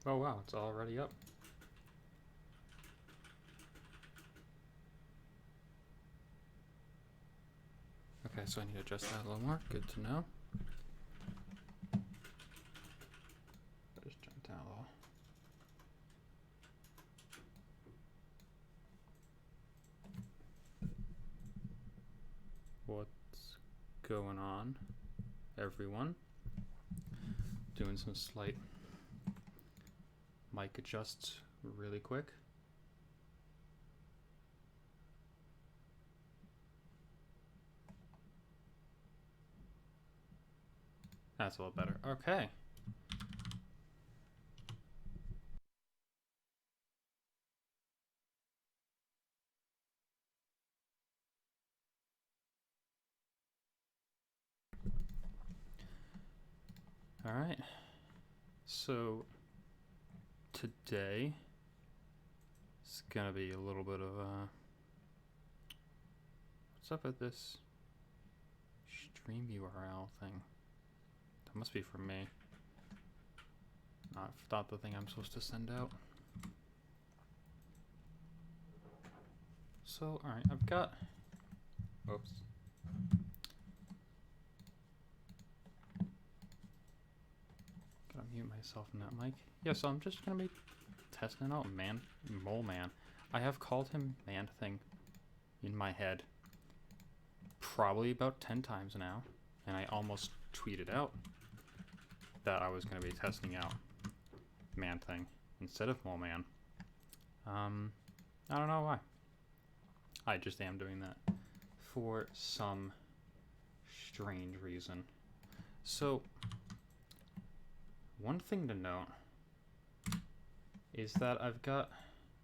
Oh wow, it's already up. Okay, so I need to adjust that a little more. Good to know. Just jump down a little. What's going on, everyone? Doing some slight mic adjusts really quick. That's a little better. Okay. All right. So today it's gonna be a little bit of what's up with this stream URL thing? That must be for me. Not the thing I'm supposed to send out. So, alright, I've got... Oops. Gotta mute myself in that mic. Yeah, so I'm just gonna be testing out Mole Man. I have called him Man Thing in my head probably about 10 times now, and I almost tweeted out that I was gonna be testing out Man Thing instead of Mole Man. I don't know why. I just am doing that for some strange reason. So, one thing to note is that I've got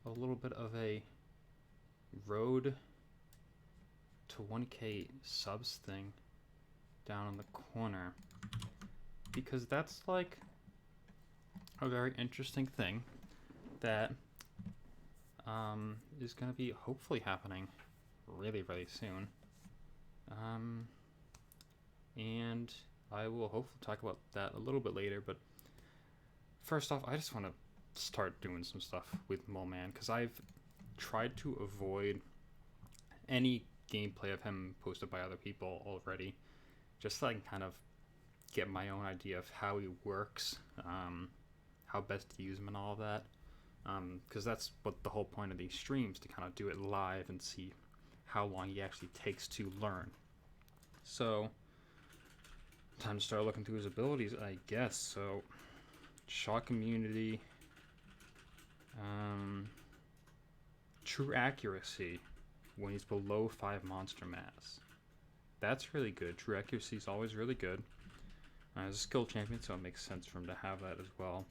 a little bit of a road to 1K subs thing down in the corner, because that's like a very interesting thing that is going to be hopefully happening really, really soon. And I will hopefully talk about that a little bit later, but first off, I just want to start doing some stuff with Mole Man, because I've tried to avoid any gameplay of him posted by other people already, just so I can kind of get my own idea of how he works, how best to use him and all of that, because that's what the whole point of these streams, to kind of do it live and see how long he actually takes to learn. So, time to start looking through his abilities, I guess. So, shock immunity, true accuracy when he's below 5 monster mass. That's really good. True accuracy is always really good. As a skill champion, so it makes sense for him to have that as well.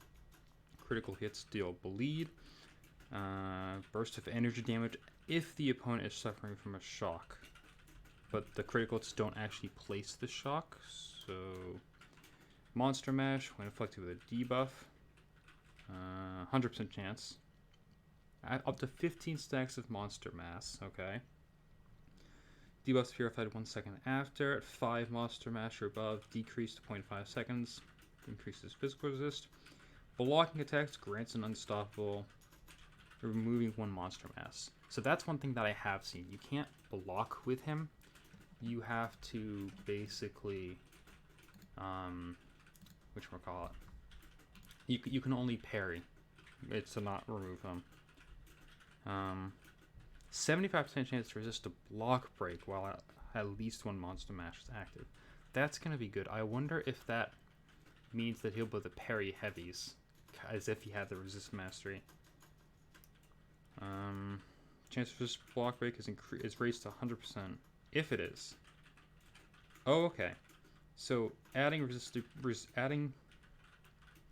Critical hits deal bleed. Burst of energy damage if the opponent is suffering from a shock. But the critical hits don't actually place the shock. So, Monster Mash when inflicted with a debuff. 100% chance. Up to 15 stacks of Monster Mass, okay. Debuffs purified 1 second after. At 5 Monster Mash or above, decreased to 0.5 seconds. Increases physical resist. Blocking attacks grants an unstoppable, removing 1 Monster Mass. So that's one thing that I have seen. You can't block with him. You have to basically, whatchamacallit? You can only parry. It's to not remove him. 75% chance to resist a block break while at least 1 Monster Mash is active. That's going to be good. I wonder if that means that he'll be able to parry heavies, as if he had the resist mastery. Chance to resist block break is raised to 100%. If it is. Oh, okay. So adding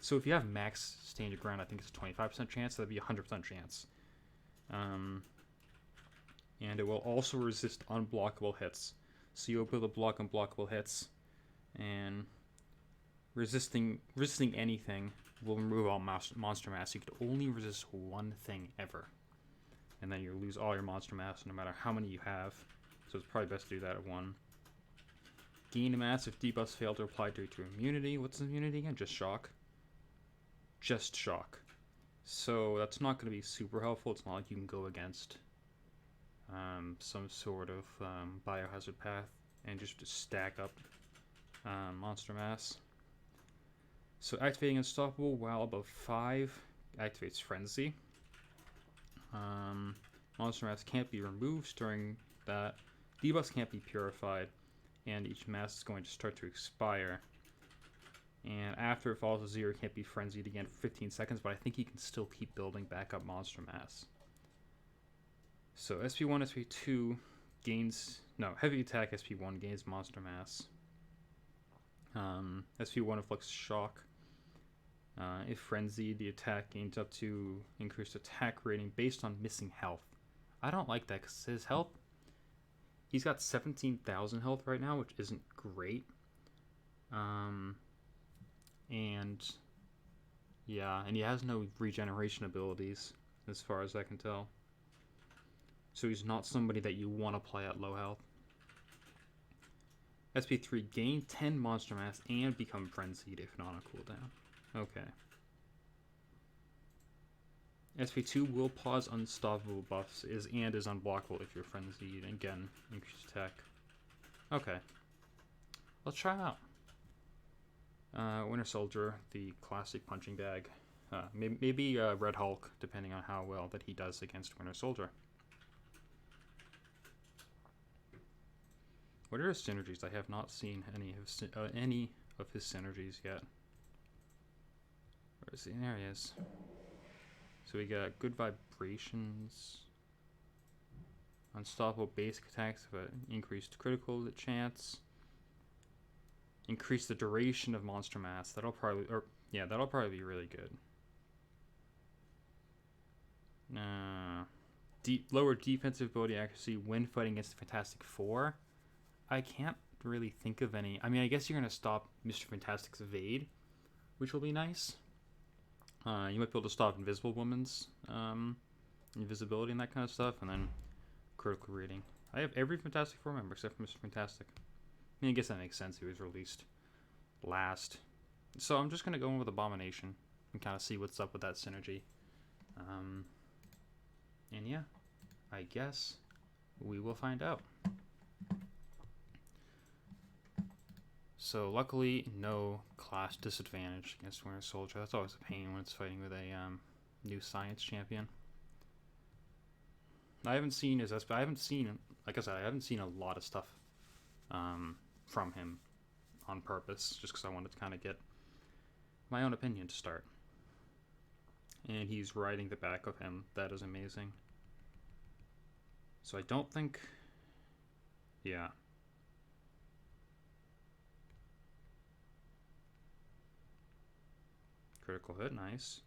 so if you have max stand your ground, I think it's a 25% chance. So that'd be a 100% chance. And it will also resist unblockable hits. So you'll be able to block unblockable hits, and resisting anything will remove all monster mass. You could only resist one thing ever, and then you lose all your monster mass no matter how many you have. So it's probably best to do that at 1. Gain mass if debuffs fail to apply due to immunity. What's immunity again? Just shock. Just shock. So that's not going to be super helpful. It's not like you can go against some sort of biohazard path and just stack up monster mass. So activating Unstoppable while above 5 activates Frenzy. Monster mass can't be removed during that. Debuffs can't be purified, and each mass is going to start to expire. And after it falls to 0, it can't be frenzied again for 15 seconds, but I think he can still keep building back up monster mass. So SP1, SP2 gains... No, heavy attack SP1 gains monster mass. SP1 inflicts shock. If frenzied, the attack gains up to increased attack rating based on missing health. I don't like that because his health... He's got 17,000 health right now, which isn't great. And yeah, and he has no regeneration abilities as far as I can tell. So he's not somebody that you want to play at low health. SP3, gain 10 monster mass and become frenzied if not on cooldown. Okay. SP2 will pause unstoppable buffs and is unblockable if you're frenzied. Again, increased attack. Okay. Let's try him out. Winter Soldier, the classic punching bag. Maybe Red Hulk, depending on how well that he does against Winter Soldier. What are his synergies? I have not seen any of his synergies yet. Where is he? There he is. So we got good vibrations, unstoppable basic attacks, but increased critical chance. Increase the duration of monster mass. That'll probably be really good. Lower defensive ability accuracy when fighting against the Fantastic Four. I can't really think of any. I mean, I guess you're gonna stop Mr. Fantastic's evade, which will be nice. You might be able to stop Invisible Woman's invisibility and that kind of stuff, and then critical rating. I have every Fantastic Four member except for Mr. Fantastic. I mean, I guess that makes sense. He was released last. So I'm just going to go in with Abomination and kind of see what's up with that synergy. And yeah, I guess we will find out. So luckily, no class disadvantage against Winter Soldier. That's always a pain when it's fighting with a new science champion. I haven't seen his... I haven't seen... Like I said, I haven't seen a lot of stuff from him on purpose, just because I wanted to kind of get my own opinion to start. And he's riding the back of him. That is amazing. So I don't think... Yeah. Critical hit, nice.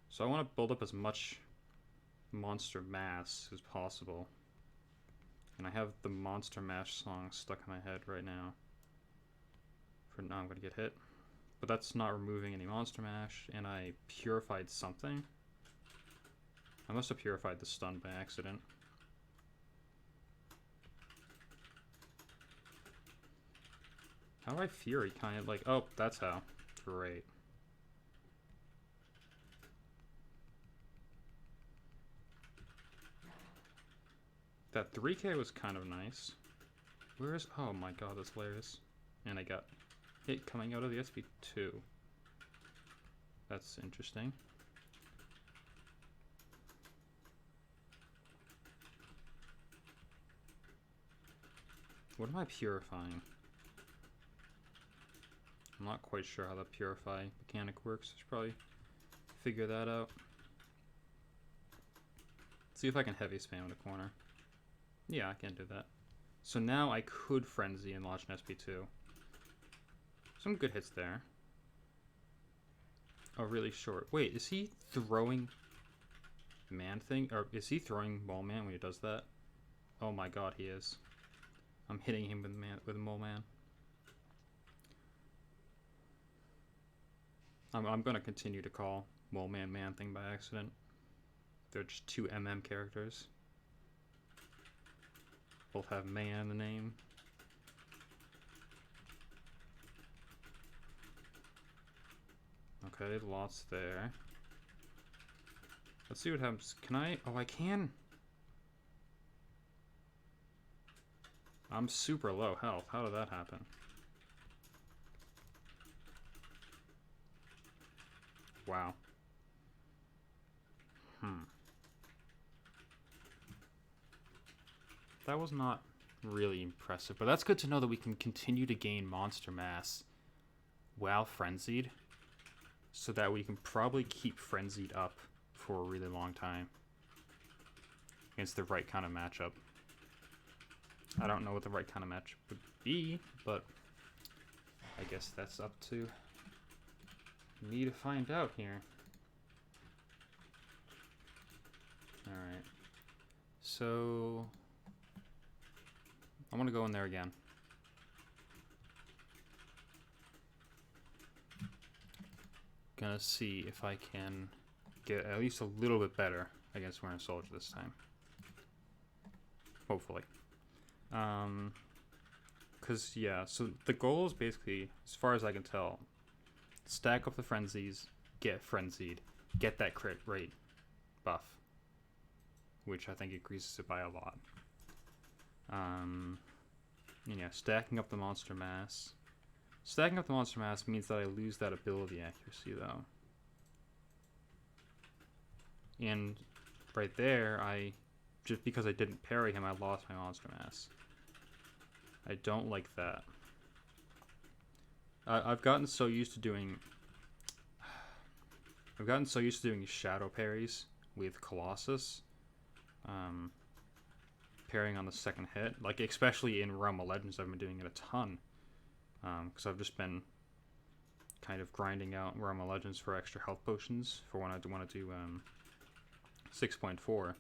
So I want to build up as much monster mass as possible. And I have the Monster Mash song stuck in my head right now. For now I'm going to get hit. But that's not removing any Monster Mash, and I purified something. I must have purified the stun by accident. How do I Fury? Kind of like, oh, that's how. Great. That 3K was kind of nice. Where is... Oh my god, that's hilarious. And I got it coming out of the SP2. That's interesting. What am I purifying? I'm not quite sure how the purify mechanic works. I should probably figure that out. See if I can heavy spam the corner. Yeah, I can do that. So now I could Frenzy and launch an SP2. Some good hits there. Oh, really short. Wait, is he throwing man thing? Or is he throwing Mole Man when he does that? Oh my god, he is. I'm hitting him with Mole Man. I'm going to continue to call Mole Man Man thing by accident. They're just two MM characters. Both have man in the name. Okay, lots there. Let's see what happens. Can I? Oh, I can. I'm super low health. How did that happen? Wow. That was not really impressive, but that's good to know that we can continue to gain monster mass while frenzied, so that we can probably keep frenzied up for a really long time against the right kind of matchup. I don't know what the right kind of matchup would be, but I guess that's up to me to find out here. Alright. So I want to go in there again. Gonna see if I can get at least a little bit better against Winter Soldier this time. Hopefully. Because, yeah, so the goal is basically, as far as I can tell, stack up the frenzies, get frenzied, get that crit rate buff, which I think increases it by a lot. Yeah, stacking up the monster mass. Stacking up the monster mass means that I lose that ability accuracy, though. And right there, just because I didn't parry him, I lost my monster mass. I don't like that. I've gotten so used to doing shadow parries with Colossus. Parrying on the second hit, like especially in Realm of Legends, I've been doing it a ton. Because I've just been kind of grinding out Realm of Legends for extra health potions for when I want to do 6.4.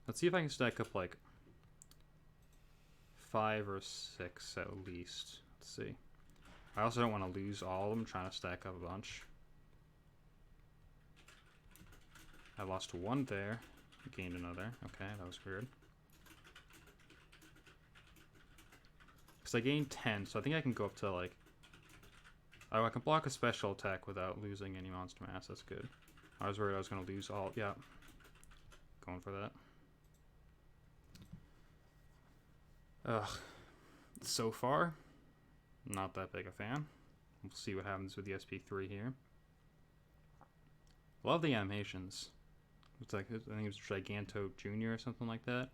Let's see if I can stack up like 5 or 6 at least. Let's see. I also don't want to lose all of them trying to stack up a bunch. I lost 1 there. Gained another. Okay, that was weird. Because I gained 10, so I think I can go up to like... Oh, I can block a special attack without losing any monster mass. That's good. I was worried I was going to lose all... Yeah. Going for that. Ugh. So far, not that big a fan. We'll see what happens with the SP3 here. Love the animations. It's like, I think it's Giganto Jr. or something like that.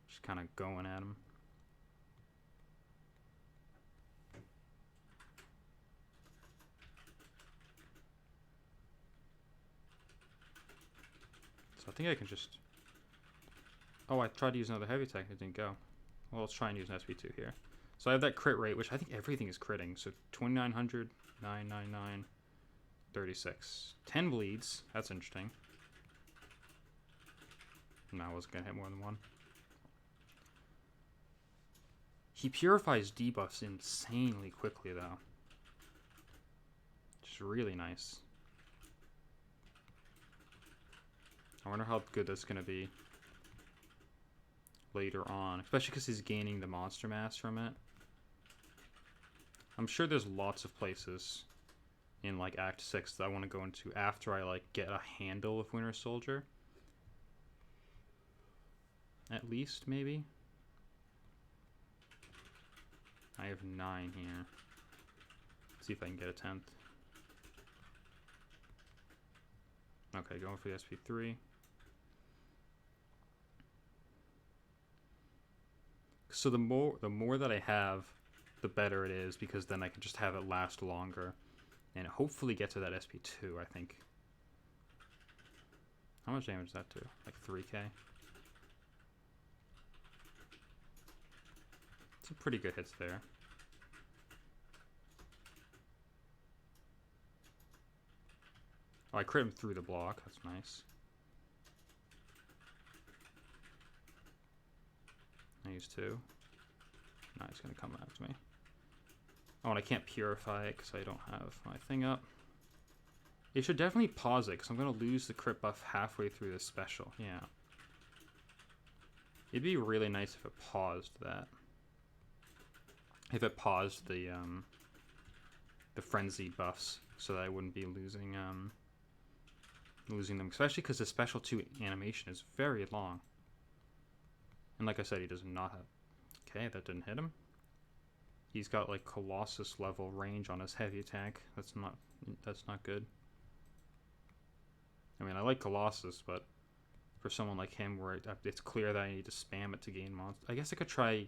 Just kind of going at him. So I think I can just... Oh, I tried to use another heavy attack. It didn't go. Well, let's try and use an SP2 here. So I have that crit rate, which I think everything is critting. So 2900, 999, 36. 10 bleeds. That's interesting. No, I wasn't going to hit more than 1. He purifies debuffs insanely quickly, though. Which is really nice. I wonder how good that's going to be later on, especially because he's gaining the monster mass from it. I'm sure there's lots of places in like Act 6 that I want to go into after I like get a handle of Winter Soldier. At least, maybe. I have 9 here. Let's see if I can get a 10th. Okay, going for the SP3. So the more that I have, the better it is, because then I can just have it last longer and hopefully get to that SP2, I think. How much damage does that do? Like 3k? Some pretty good hits there. Oh, I crit him through the block. That's nice. I use 2. Now he's going to come after me. Oh, and I can't purify it because I don't have my thing up. It should definitely pause it because I'm going to lose the crit buff halfway through this special. Yeah. It'd be really nice if it paused that. If it paused the the frenzy buffs so that I wouldn't be losing them, especially because the special 2 animation is very long. And like I said, he does not have... Okay, that didn't hit him. He's got like Colossus level range on his heavy attack. That's not good. I mean, I like Colossus, but for someone like him where it's clear that I need to spam it to gain monster, I guess I could try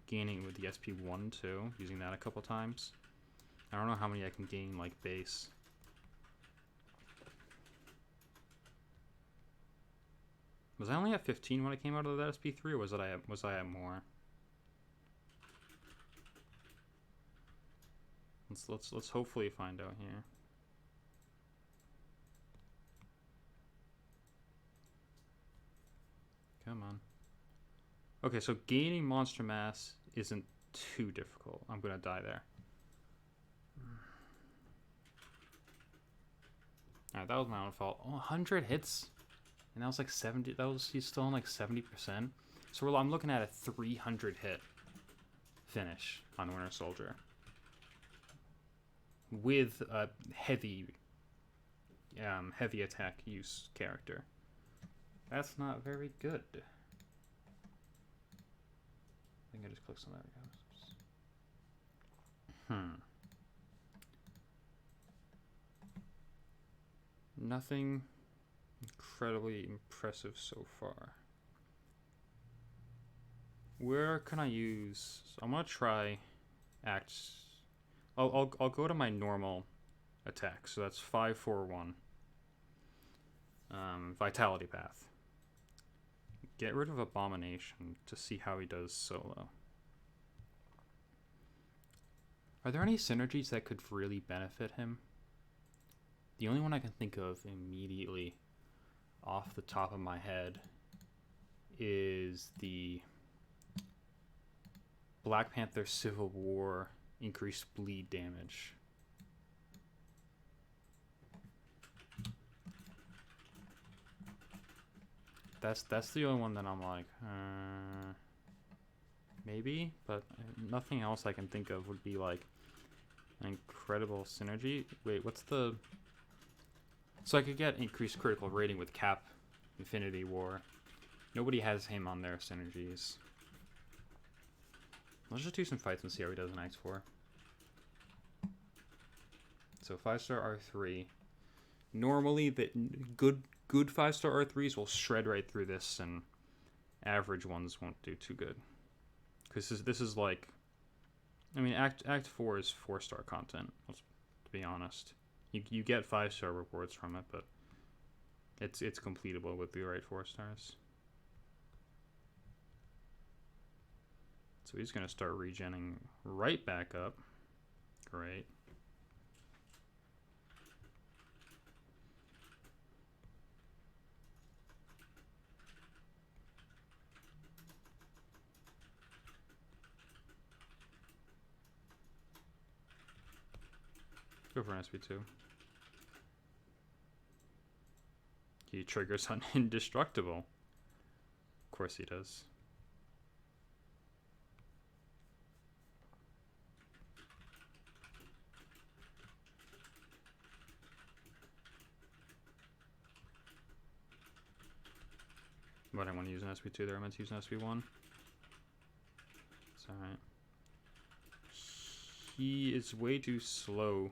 gaining it with the SP1 too, using that a couple times. I don't know how many I can gain like base. Was I only at 15 when I came out of that SP3, or was I at more? Let's hopefully find out here. Come on. Okay, so gaining monster mass isn't too difficult. I'm gonna die there. Alright, that was my own fault. Oh, 100 hits. And that was like 70. He's still on like 70%. So I'm looking at a 300 hit finish on Winter Soldier with a heavy attack use character. That's not very good. I think I just clicked on that. Nothing incredibly impressive so far. Where can I use? So I'm gonna try act. I'll go to my normal attack. So that's 541. Vitality path. Get rid of Abomination to see how he does solo. Are there any synergies that could really benefit him? The only one I can think of immediately off the top of my head is the Black Panther Civil War increased bleed damage. That's the only one that I'm like, maybe, but nothing else I can think of would be like an incredible synergy. Wait, what's the... So I could get increased critical rating with Cap, Infinity War. Nobody has him on their synergies. Let's just do some fights and see how he does in Act 4. So 5-star R3. Normally, the good 5-star R3s will shred right through this, and average ones won't do too good. Because this is like... I mean, Act 4 is 4-star content, to be honest. You get 5-star rewards from it, but it's completable with the right 4 stars. So he's going to start regenning right back up. Great. Go for an SP2. He triggers on Indestructible. Of course he does. But I want to use an SP2 there. I meant to use an SP1. It's alright. He is way too slow,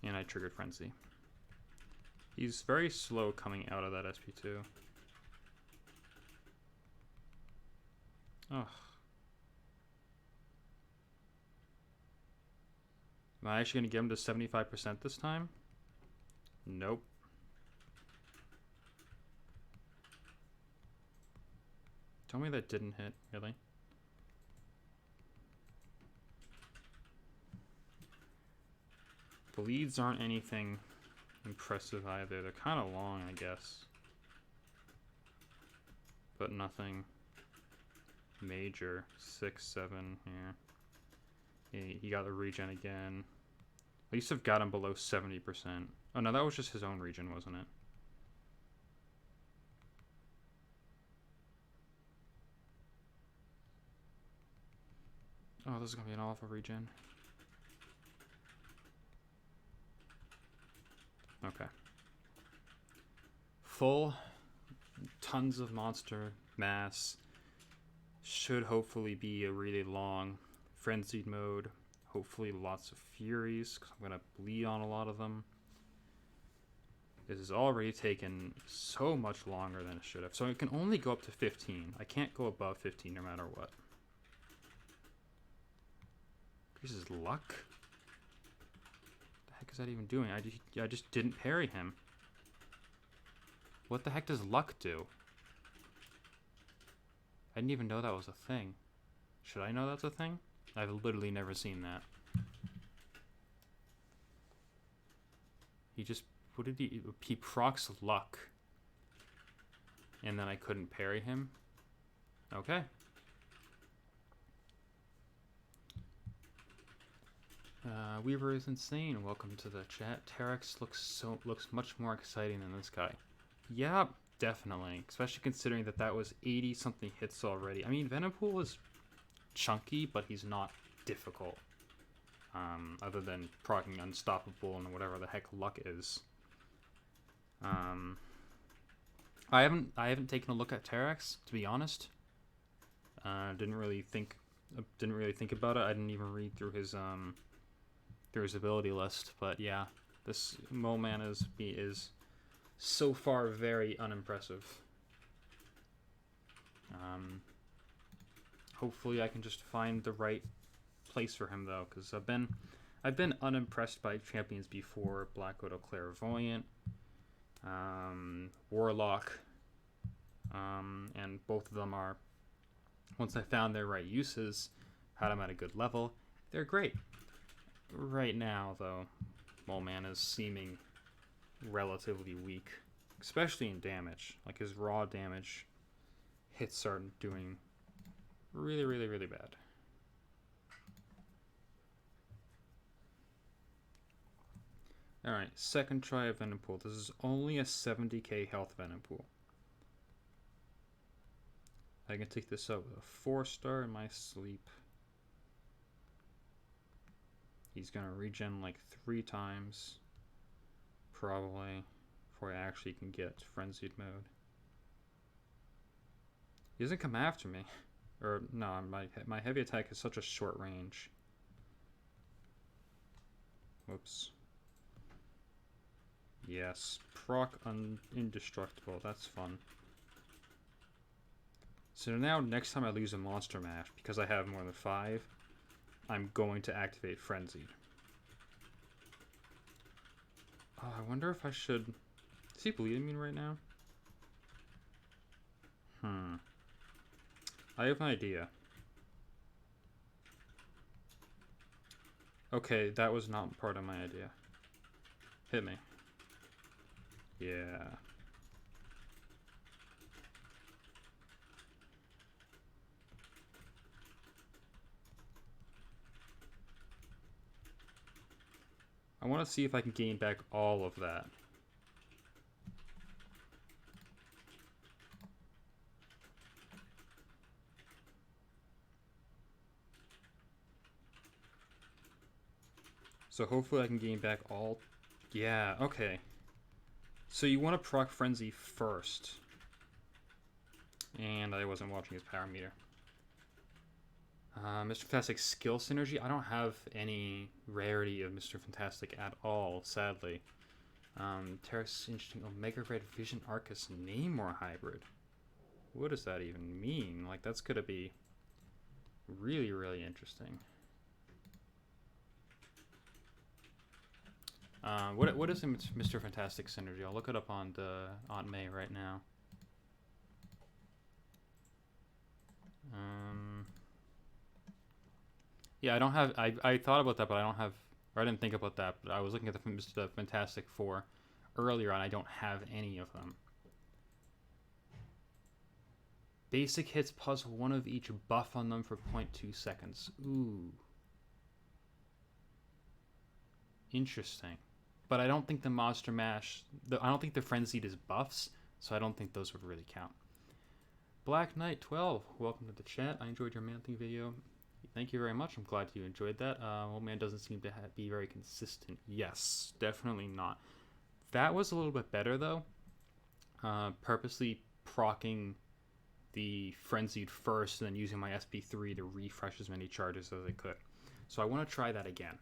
and I triggered Frenzy. He's very slow coming out of that SP2. Ugh. Am I actually going to get him to 75% this time? Nope. Tell me that didn't hit, really? Bleeds aren't anything impressive either. They're kind of long, I guess. But nothing major. 6, 7 here. He got the regen again. At least I've got him below 70%. Oh no, that was just his own regen, wasn't it? Oh, this is gonna be an awful regen. Okay. Full, tons of monster mass. Should hopefully be a really long frenzied mode. Hopefully lots of furies, because I'm going to bleed on a lot of them. This has already taken so much longer than it should have. So it can only go up to 15. I can't go above 15 no matter what. Increases luck? What the heck is that even doing? I just didn't parry him. What the heck does luck do? I didn't even know that was a thing. Should I know that's a thing? I've literally never seen that. He just... What did he... He procs luck. And then I couldn't parry him? Okay. Weaver is insane. Welcome to the chat. Terex looks much more exciting than this guy. Yeah, definitely. Especially considering that was 80 something hits already. I mean, Venompool is chunky, but he's not difficult. Other than proccing Unstoppable and whatever the heck luck is. I haven't taken a look at Terex, to be honest. Didn't really think about it. I didn't even read through his ability list, but yeah, this Mole Man is so far very unimpressive. Hopefully I can just find the right place for him though, because I've been unimpressed by champions before. Black Widow, Clairvoyant, Warlock, and both of them are, once I found their right uses, had them at a good level, they're great. Right now though, Mole Man is seeming relatively weak, especially in damage. Like his raw damage hits are doing really, really, really bad. Alright, second try of Venompool. This is only a 70k health Venompool. I can take this up with a 4-star in my sleep. He's gonna regen like 3 times, probably, before I actually can get frenzied mode. He doesn't come after me. Or, no, my heavy attack is such a short range. Whoops. Yes, proc indestructible, that's fun. So now, next time I lose a Monster Mash, because I have more than 5, I'm going to activate Frenzied. Oh, I wonder if I should... Is he bleeding me right now? I have an idea. Okay, that was not part of my idea. Hit me. Yeah. I want to see if I can gain back all of that. So hopefully I can gain back all... Yeah, okay. So you want to proc Frenzy first. And I wasn't watching his power meter. Mr. Fantastic skill synergy. I don't have any rarity of Mr. Fantastic at all, sadly. Terex interesting Omega Red Vision Arcus Namor hybrid. What does that even mean? Like, that's gonna be really, really interesting. What is Mr. Fantastic synergy? I'll look it up on Aunt May right now. Yeah, I don't have. I thought about that, but I don't have. Or I didn't think about that. But I was looking at the Fantastic Four earlier, and I don't have any of them. Basic hits plus 1 of each buff on them for 0.2 seconds. Ooh. Interesting. But I don't think the Monster Mash... I don't think the Frenzied is buffs, so I don't think those would really count. Black Knight 12, welcome to the chat. I enjoyed your Man-Thing video. Thank you very much. I'm glad you enjoyed that. Old Man doesn't seem to be very consistent. Yes, definitely not. That was a little bit better though. Purposely procking the Frenzied first and then using my SP3 to refresh as many charges as I could. So I want to try that again.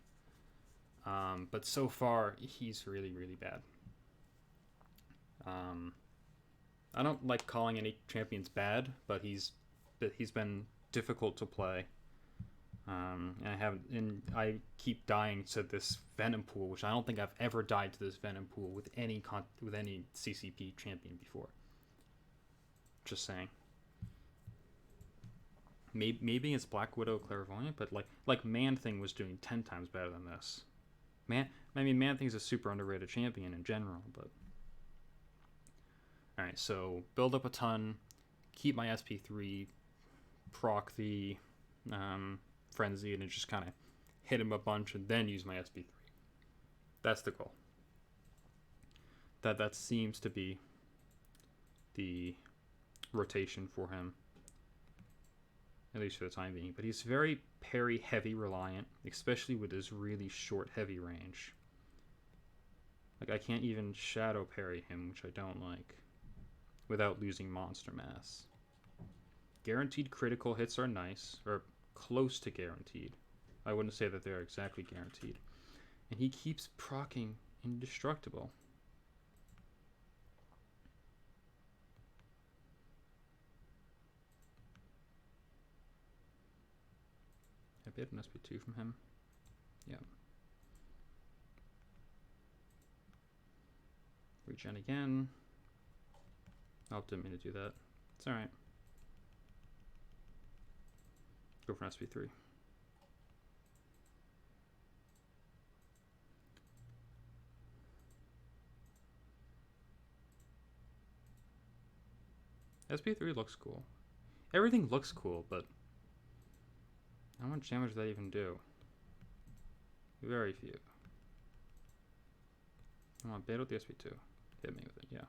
But so far, he's really, really bad. I don't like calling any champions bad, but he's been difficult to play. And I keep dying to this Venom Pool, which I don't think I've ever died to this Venom Pool with any CCP champion before. Just saying. Maybe it's Black Widow Clairvoyant, but like Man Thing was doing 10 times better than this. Man Thing's a super underrated champion in general, but all right. So build up a ton, keep my SP3, proc the Frenzy, and just kind of hit him a bunch, and then use my SP3. That's the goal. That seems to be the rotation for him, at least for the time being. But he's very parry heavy reliant, especially with his really short heavy range. Like, I can't even shadow parry him, which I don't like, without losing monster mass. Guaranteed critical hits are nice, or close to guaranteed. I wouldn't say that they're exactly guaranteed. And he keeps proccing indestructible. I bid an SP2 from him. Yeah. Regen again. Oh, didn't mean to do that. It's alright. Go for an SP3. SP3 looks cool. Everything looks cool, but how much damage does that even do? Very few. Come on, bait out the SP2. Hit me with it, yeah.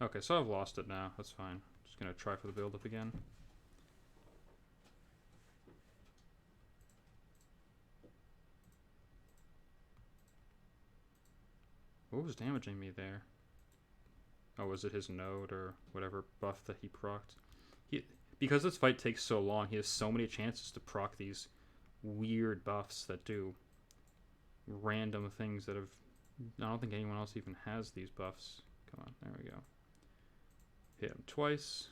Okay, so I've lost it now. That's fine. Just gonna try for the build-up again. What was damaging me there? Oh, was it his node or whatever buff that he procced? Because this fight takes so long, he has so many chances to proc these weird buffs that do random things that have... I don't think anyone else even has these buffs. Come on, there we go. Hit him twice.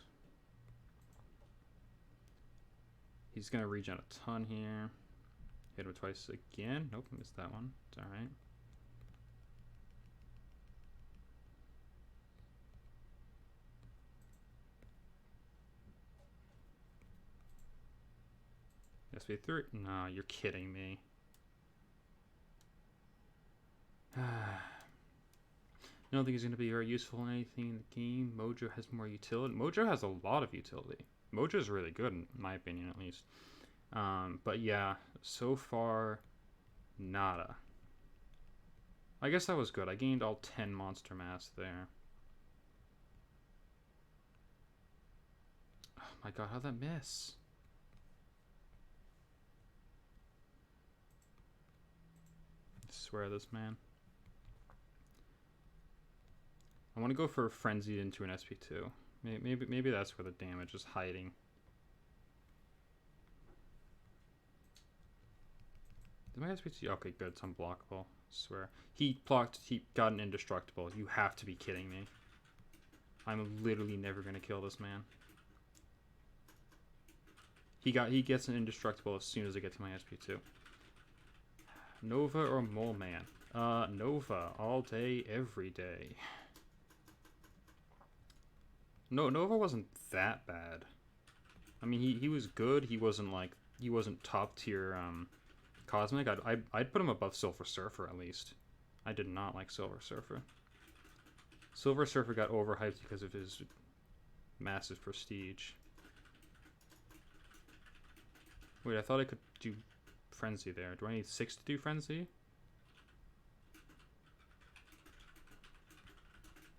He's going to regen a ton here. Hit him twice again. Nope, missed that one. It's alright. SP3? No, you're kidding me. I don't think he's going to be very useful in anything in the game. Mojo has more utility. Mojo has a lot of utility. Mojo is really good, in my opinion, at least. But yeah, so far, nada. I guess that was good. I gained all 10 monster mass there. Oh my god, how'd that miss? I swear this man. I want to go for Frenzied into an SP2. Maybe that's where the damage is hiding. Did my SP2? Okay, good. It's unblockable. I swear. He got an indestructible. You have to be kidding me. I'm literally never going to kill this man. He gets an indestructible as soon as I get to my SP2. Nova or Mole Man? Nova. All day, every day. No, Nova wasn't that bad. I mean, he was good. He wasn't top tier Cosmic. I'd put him above Silver Surfer at least. I did not like Silver Surfer. Silver Surfer got overhyped because of his massive prestige. Wait, I thought I could do Frenzy there. Do I need 6 to do Frenzy?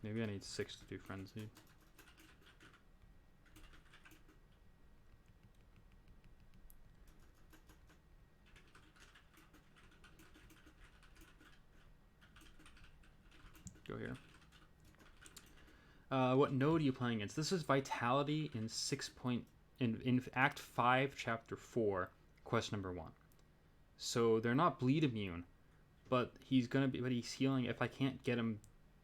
Maybe I need 6 to do Frenzy. Mojo here. What node are you playing against? This is Vitality in in Act 5, Chapter 4, quest number 1. So they're not bleed immune, but he's healing. If I can't get him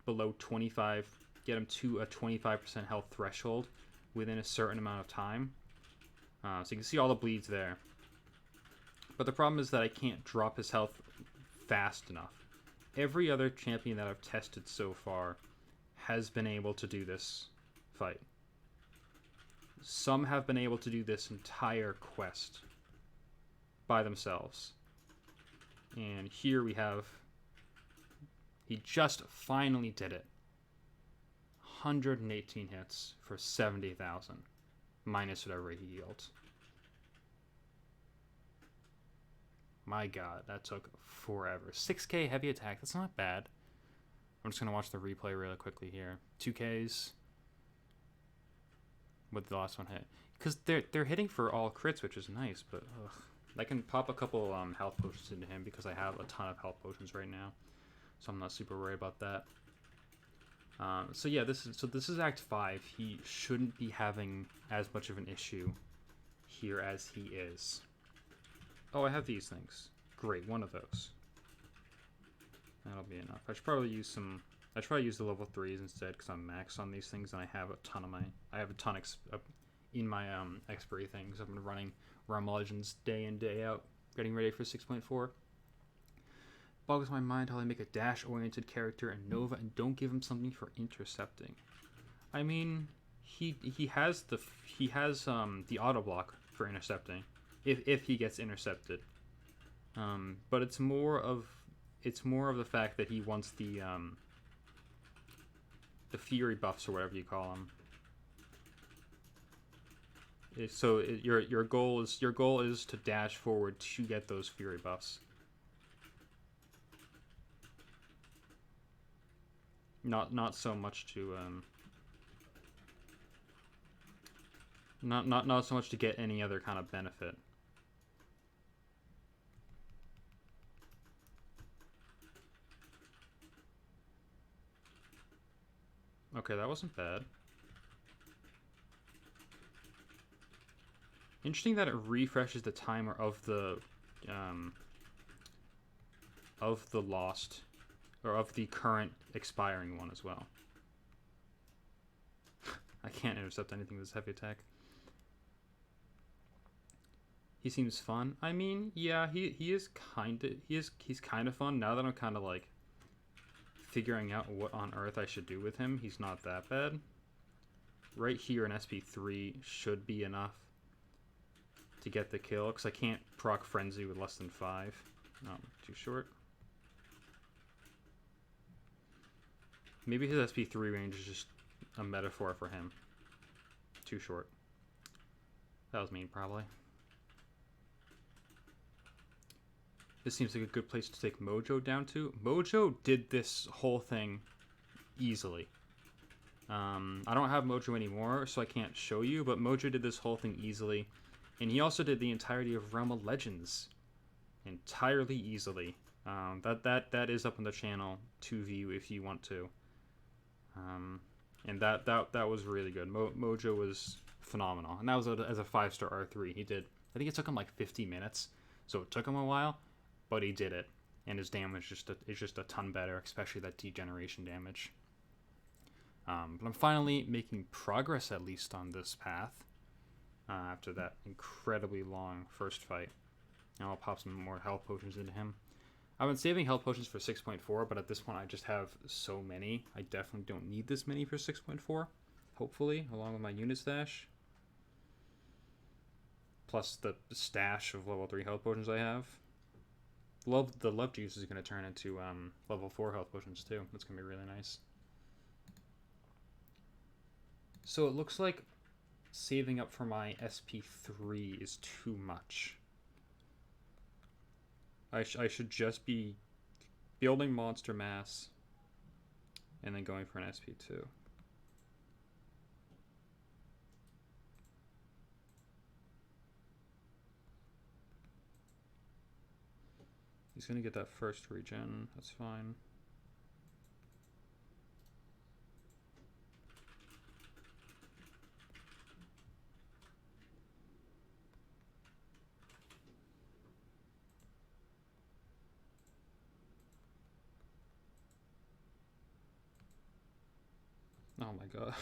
below 25, get him to a 25% health threshold within a certain amount of time. So you can see all the bleeds there. But the problem is that I can't drop his health fast enough. Every other champion that I've tested so far has been able to do this fight. Some have been able to do this entire quest by themselves. And here we have... He just finally did it. 118 hits for 70,000. Minus whatever he healed. My god, that took forever. 6k heavy attack, that's not bad. I'm just going to watch the replay really quickly here. 2Ks. What did the last one hit? Because they're hitting for all crits, which is nice, but ugh. I can pop a couple health potions into him because I have a ton of health potions right now. So I'm not super worried about that. So yeah, this is Act 5. He shouldn't be having as much of an issue here as he is. Oh, I have these things. Great, one of those. That'll be enough. I should probably use I should probably use the level 3s instead because I'm maxed on these things and I have a ton in my expiry things. I've been running Realm Legends day in, day out, getting ready for 6.4. Boggles my mind how I make a dash-oriented character in Nova and don't give him something for intercepting. I mean, he has the auto block for intercepting if he gets intercepted. But it's more of the fact that he wants the fury buffs or whatever you call them. So your goal is to dash forward to get those fury buffs. Not so much to not so much to get any other kind of benefit. Okay, that wasn't bad. Interesting that it refreshes the timer of the lost, or of the current expiring one as well. I can't intercept anything with this heavy attack. He seems fun. I mean, yeah, he's kind of fun. Now that I'm kind of like figuring out what on earth I should do with him, he's not that bad. Right here in SP3 should be enough to get the kill, because I can't proc Frenzy with less than 5. No, too short. Maybe his SP3 range is just a metaphor for him. Too short. That was mean, probably. This seems like a good place to take Mojo down to. Mojo did this whole thing easily. I don't have Mojo anymore, so I can't show you, but Mojo did this whole thing easily. And he also did the entirety of Realm of Legends entirely easily. That is up on the channel to view if you want to. And that was really good. Mojo was phenomenal, and that was as a 5-star R3. He did. I think it took him like 50 minutes, so it took him a while, but he did it. And his damage is just a ton better, especially that degeneration damage. But I'm finally making progress, at least on this path. After that incredibly long first fight. Now I'll pop some more health potions into him. I've been saving health potions for 6.4, but at this point I just have so many. I definitely don't need this many for 6.4. Hopefully, along with my unit stash. Plus the stash of level 3 health potions I have. The love juice is going to turn into level 4 health potions too. That's going to be really nice. So it looks like saving up for my SP3 is too much. I should just be building monster mass and then going for an SP2. He's gonna get that first regen, that's fine. Oh my god.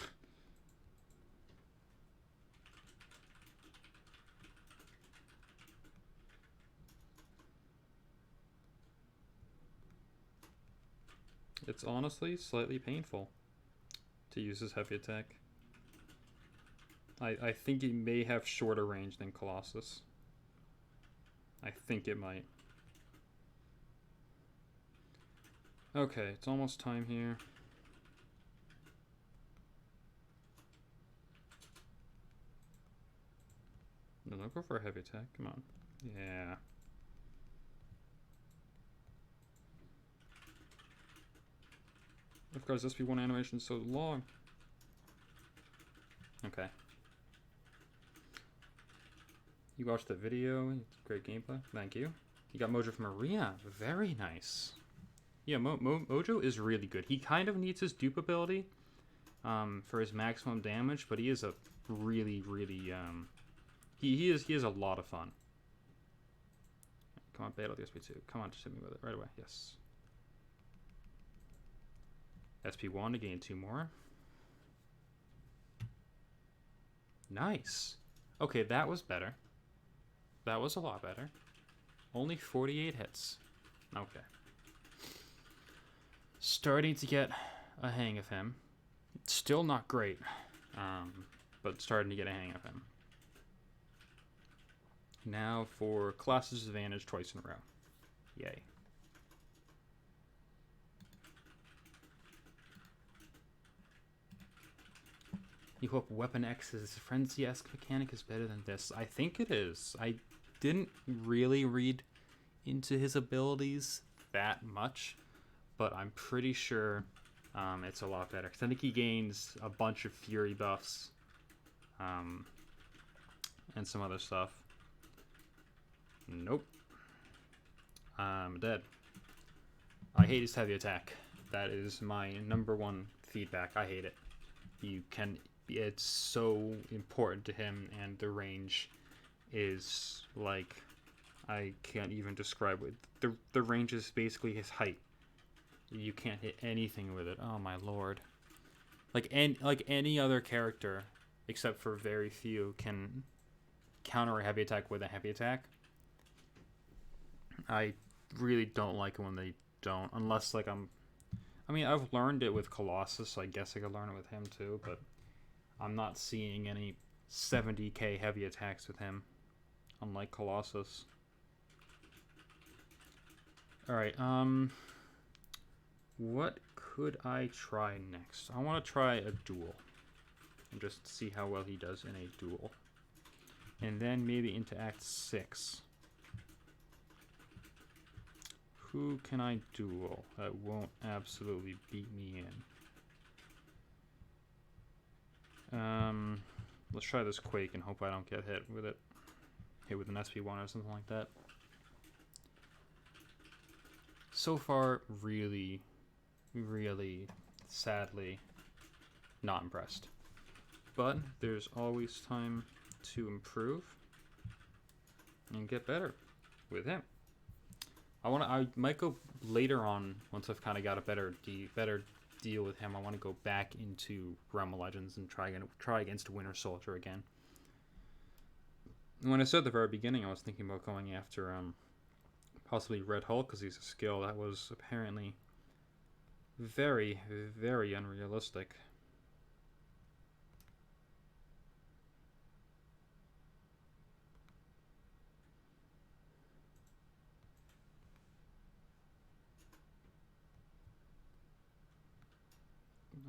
It's honestly slightly painful to use his heavy attack. I think it may have shorter range than Colossus. I think it might. Okay, it's almost time here. No, don't go for a heavy attack. Come on. Yeah. Of course, SP1 animation is so long. Okay. You watched the video. It's great gameplay. Thank you. You got Mojo from Maria. Very nice. Yeah, Mojo is really good. He kind of needs his dupe ability for his maximum damage, but he is a really, really... He is a lot of fun. Come on, battle the SP2. Come on, just hit me with it right away. Yes. SP1 to gain 2 more. Nice. Okay, that was better. That was a lot better. Only 48 hits. Okay. Starting to get a hang of him. Still not great, but starting to get a hang of him. Now for class disadvantage twice in a row. Yay. You hope Weapon X's Frenzy-esque mechanic is better than this. I think it is. I didn't really read into his abilities that much, but I'm pretty sure it's a lot better. Because I think he gains a bunch of Fury buffs and some other stuff. Nope. I'm dead. I hate his heavy attack. That is my #1 feedback. I hate it. It's so important to him, and the range is like, I can't even describe it. The range is basically his height. You can't hit anything with it. Oh my lord. Like any other character, except for very few, can counter a heavy attack with a heavy attack. I really don't like it when they don't, unless like I mean, I've learned it with Colossus, so I guess I could learn it with him too, but I'm not seeing any 70k heavy attacks with him, unlike Colossus. Alright, what could I try next? I want to try a duel, and just see how well he does in a duel. And then maybe into Act 6. Who can I duel that won't absolutely beat me in? Let's try this Quake and hope I don't get hit with it. Hit with an SP1 or something like that. So far, really, really, sadly, not impressed. But there's always time to improve and get better with him. I might go later on, once I've kind of got a better deal with him. I want to go back into Realm of Legends and try against Winter Soldier again. When I said at the very beginning, I was thinking about going after possibly Red Hulk, because he's a skill that was apparently very, very unrealistic.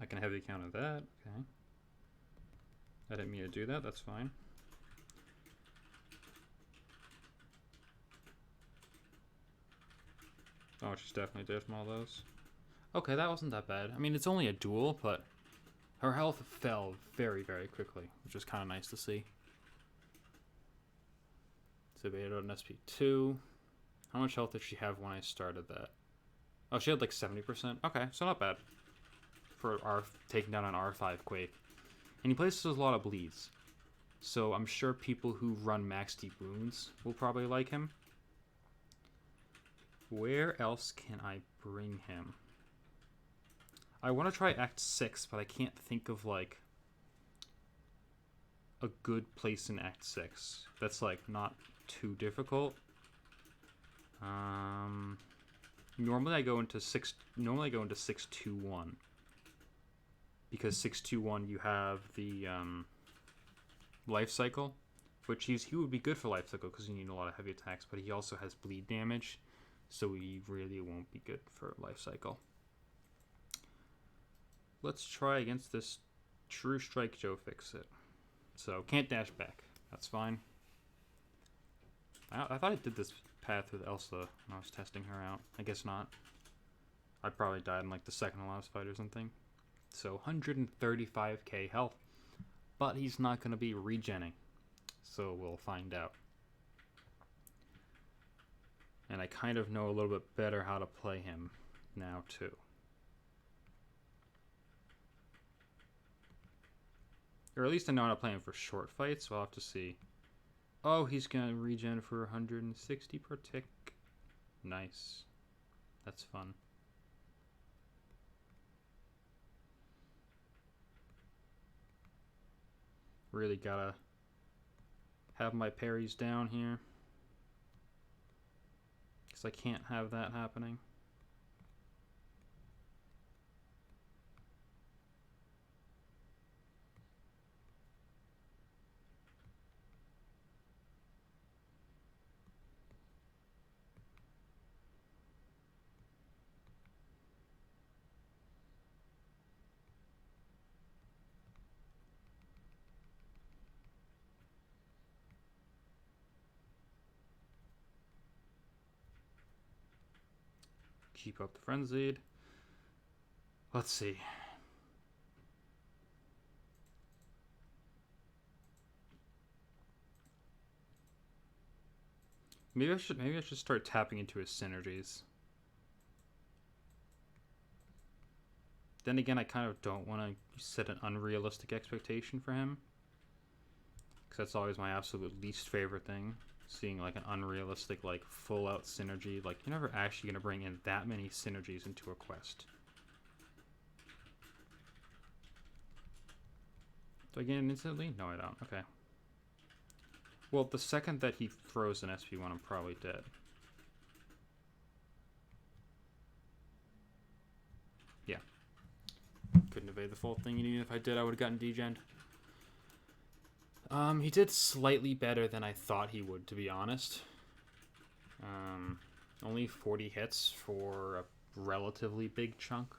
I can heavy counter that. Okay. I didn't mean to do that. That's fine. Oh, she's definitely dead from all those. Okay, that wasn't that bad. I mean, it's only a duel, but her health fell very, very quickly, which is kind of nice to see. So we had an SP2. How much health did she have when I started that? Oh, she had like 70%. Okay, so not bad for taking down an R5 Quake. And he places a lot of bleeds. So I'm sure people who run max deep wounds will probably like him. Where else can I bring him? I want to try Act 6, but I can't think of, like, a good place in Act 6 that's, like, not too difficult. Normally I go into 621. Because 621 you have the life cycle, which he would be good for life cycle because you need a lot of heavy attacks, but he also has bleed damage, so he really won't be good for life cycle. Let's try against this True Strike Joe Fix It. So can't dash back. That's fine. I thought I did this path with Elsa when I was testing her out. I guess not. I probably died in like the second to last fight or something. So 135k health. But he's not going to be regenning. So we'll find out. And I kind of know a little bit better how to play him now too. Or at least I know how to play him for short fights, so I'll have to see. Oh, he's going to regen for 160 per tick. Nice. That's fun. Really gotta have my parries down here, because I can't have that happening. Keep up the frenzied. Let's see. Maybe I should start tapping into his synergies. Then again, I kind of don't want to set an unrealistic expectation for him, because that's always my absolute least favorite thing. Seeing like an unrealistic, like full out synergy. Like, you're never actually going to bring in that many synergies into a quest. Do I get it instantly? No, I don't. Okay. Well, the second that he throws an SP1, I'm probably dead. Yeah. Couldn't evade the full thing, and even if I did, I would have gotten degened. He did slightly better than I thought he would, to be honest. Only 40 hits for a relatively big chunk.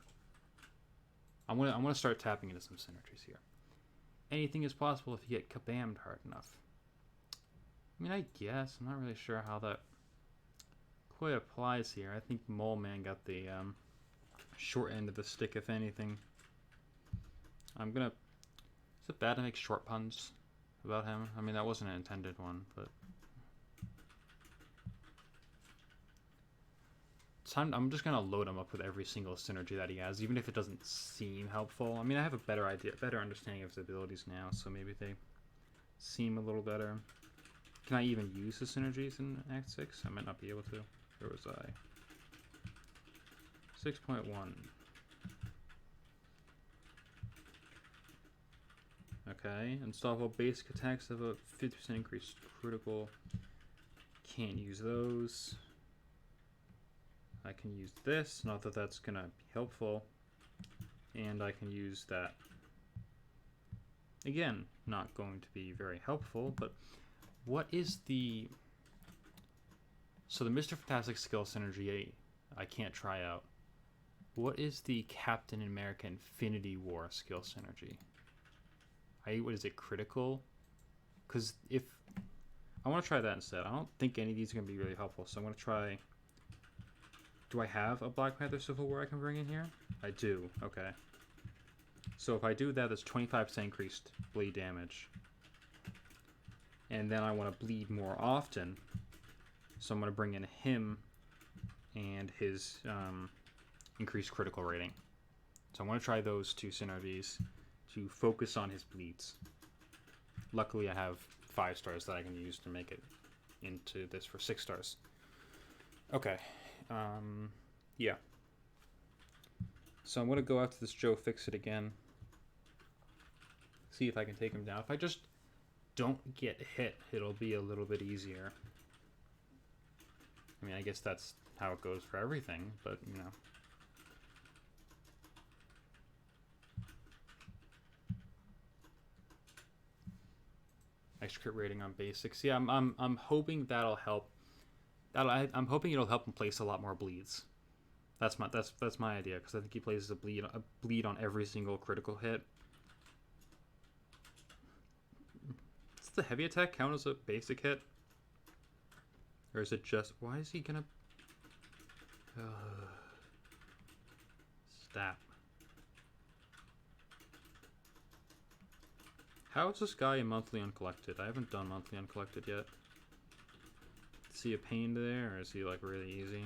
I'm gonna start tapping into some synergies here. Anything is possible if you get kabammed hard enough. I mean, I guess. I'm not really sure how that quite applies here. I think Mole Man got the short end of the stick, if anything. Is it bad to make short puns about him? I mean, that wasn't an intended one, but I'm just gonna load him up with every single synergy that he has, even if it doesn't seem helpful. I mean, I have a better understanding of his abilities now, so maybe they seem a little better. Can I even use the synergies in Act 6? I might not be able to. Where was I? 6.1. Okay, unstoppable basic attacks have a 50% increased critical. Can't use those. I can use this, not that that's gonna be helpful. And I can use that. Again, not going to be very helpful, but what is the... So the Mr. Fantastic skill synergy I can't try out. What is the Captain America Infinity War skill synergy? What is it, critical? Because if... I want to try that instead. I don't think any of these are going to be really helpful, so I'm going to try... Do I have a Black Panther Civil War I can bring in here? I do. Okay. So if I do that, that's 25% increased bleed damage. And then I want to bleed more often. So I'm going to bring in him and his increased critical rating. So I want to try those two synergies to focus on his bleeds. Luckily, I have 5 stars that I can use to make it into this for 6 stars. Okay. Yeah. So I'm going to go after this Joe Fix-It again. See if I can take him down. If I just don't get hit, it'll be a little bit easier. I mean, I guess that's how it goes for everything, but, you know. Extra crit rating on basics. Yeah, I'm hoping that'll help. I'm hoping it'll help him place a lot more bleeds. That's my idea, because I think he places a bleed on every single critical hit. Does the heavy attack count as a basic hit? Or is it just... Why is he gonna... Stab. How is this guy a monthly uncollected? I haven't done monthly uncollected yet. Is he a pain there, or is he, like, really easy?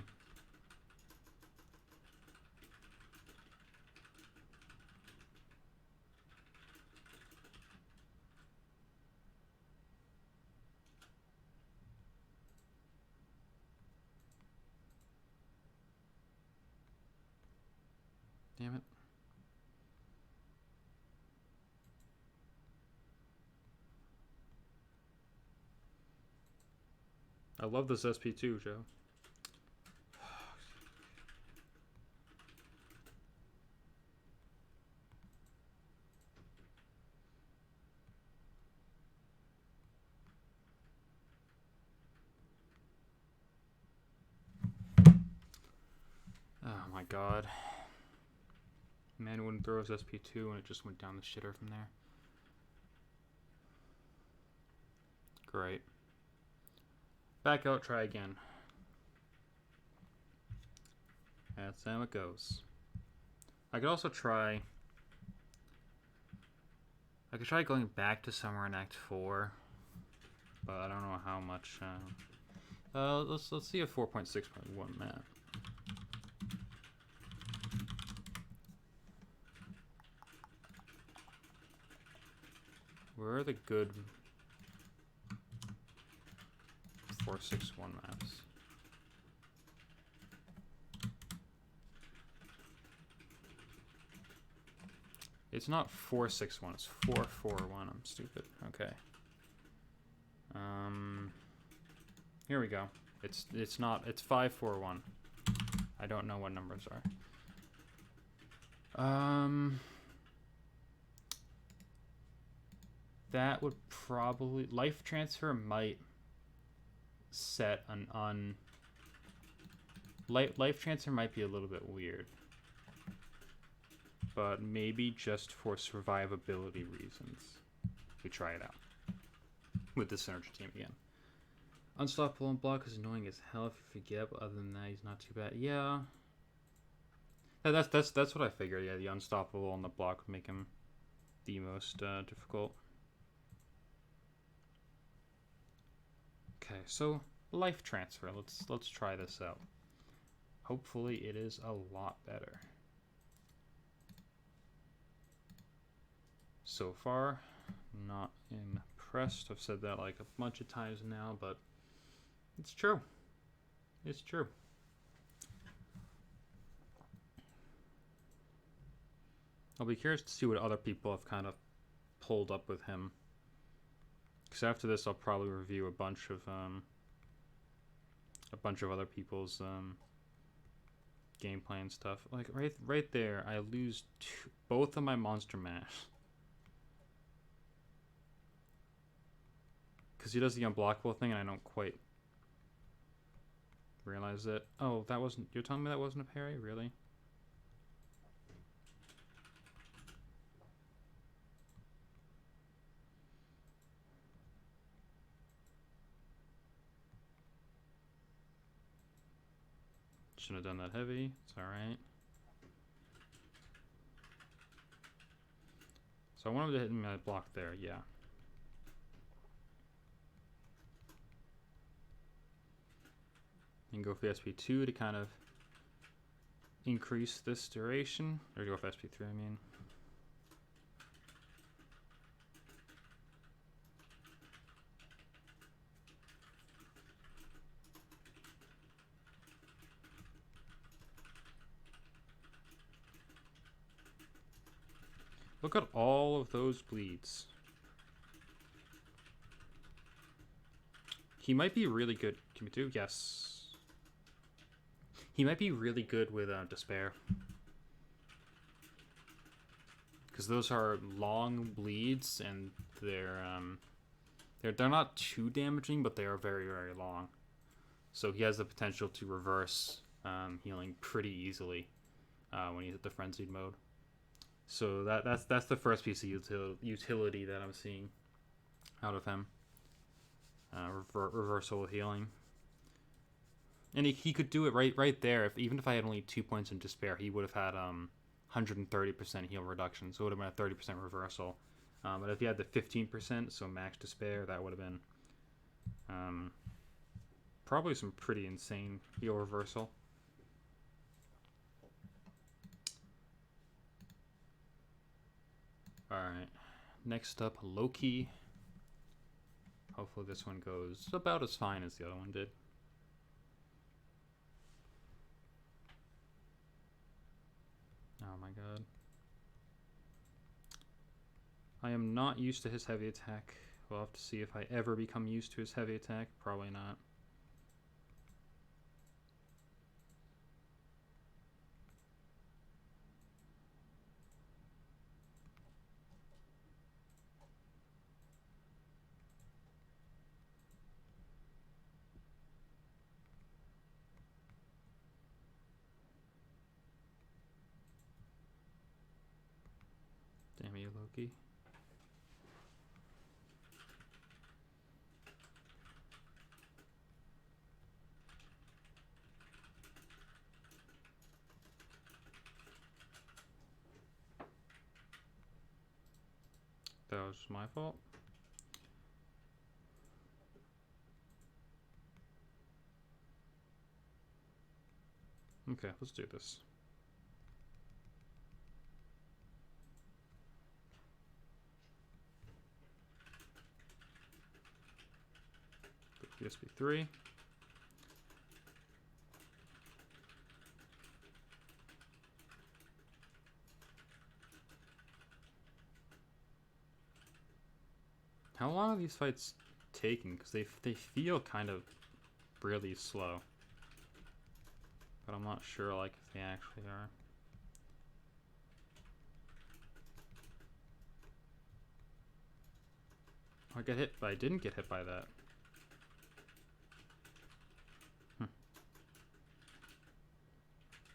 Damn it. I love this SP2, Joe. Oh my god. Man wouldn't throw his SP2 and it just went down the shitter from there. Great. Back out, try again. That's how it goes. I could also try... I could try going back to somewhere in Act 4. But I don't know how much... let's see a 4.6.1 map. Where are the good 461 maps? It's not 461, it's 441. I'm stupid. Okay. Here we go. It's not, it's 541. I don't know what numbers are. That would probably... Life transfer might set on life transfer might be a little bit weird, but maybe just for survivability reasons we try it out with the Synergy team again. Unstoppable on block is annoying as hell if you forget, but other than that he's not too bad. Yeah, that's what I figured. Yeah, the unstoppable on the block would make him the most difficult. Okay, so life transfer. Let's try this out. Hopefully it is a lot better. So far, not impressed. I've said that like a bunch of times now, but it's true. It's true. I'll be curious to see what other people have kind of pulled up with him. Because after this, I'll probably review a bunch of other people's gameplay and stuff. Like right there, I lose both of my monster mash because he does the unblockable thing, and I don't quite realize it. Oh, that wasn't. You're telling me that wasn't a parry, really? Shouldn't have done that heavy. It's alright. So I want him to hit my block there, yeah. And go for the SP2 to kind of increase this duration. Or go for SP3, I mean. Look at all of those bleeds. He might be really good. Can we do? Yes. He might be really good with Despair. Because those are long bleeds, and they're not too damaging, but they are very, very long. So he has the potential to reverse healing pretty easily when he's at the frenzied mode. So that's the first piece of utility that I'm seeing out of him. Reversal healing, and he could do it right there. Even if I had only 2 points in Despair, he would have had 130% heal reduction, so it would have been a 30% reversal. But if he had the 15%, so max Despair, that would have been probably some pretty insane heal reversal. Alright, next up, Loki. Hopefully this one goes about as fine as the other one did. Oh my god. I am not used to his heavy attack. We'll have to see if I ever become used to his heavy attack. Probably not. Damn you, Loki. That was my fault. Okay, let's do this. PSP 3. How long are these fights taking? Because they feel kind of really slow. But I'm not sure like if they actually are. I got hit, but I didn't get hit by that.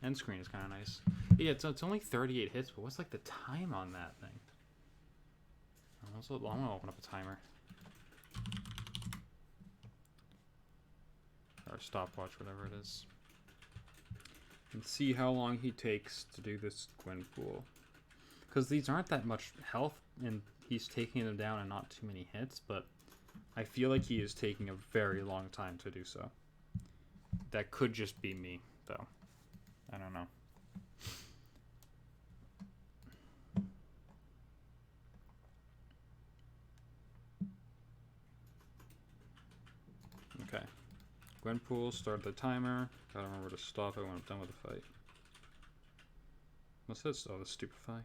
End screen is kind of nice. Yeah, it's only 38 hits, but what's like the time on that thing? I'm gonna open up a timer. Or a stopwatch, whatever it is. And see how long he takes to do this Gwenpool. Because these aren't that much health, and he's taking them down and not too many hits, but I feel like he is taking a very long time to do so. That could just be me, though. I don't know. Okay. Gwenpool, start the timer. Gotta remember to stop it when I'm done with the fight. What's this? Oh, the Stupefy.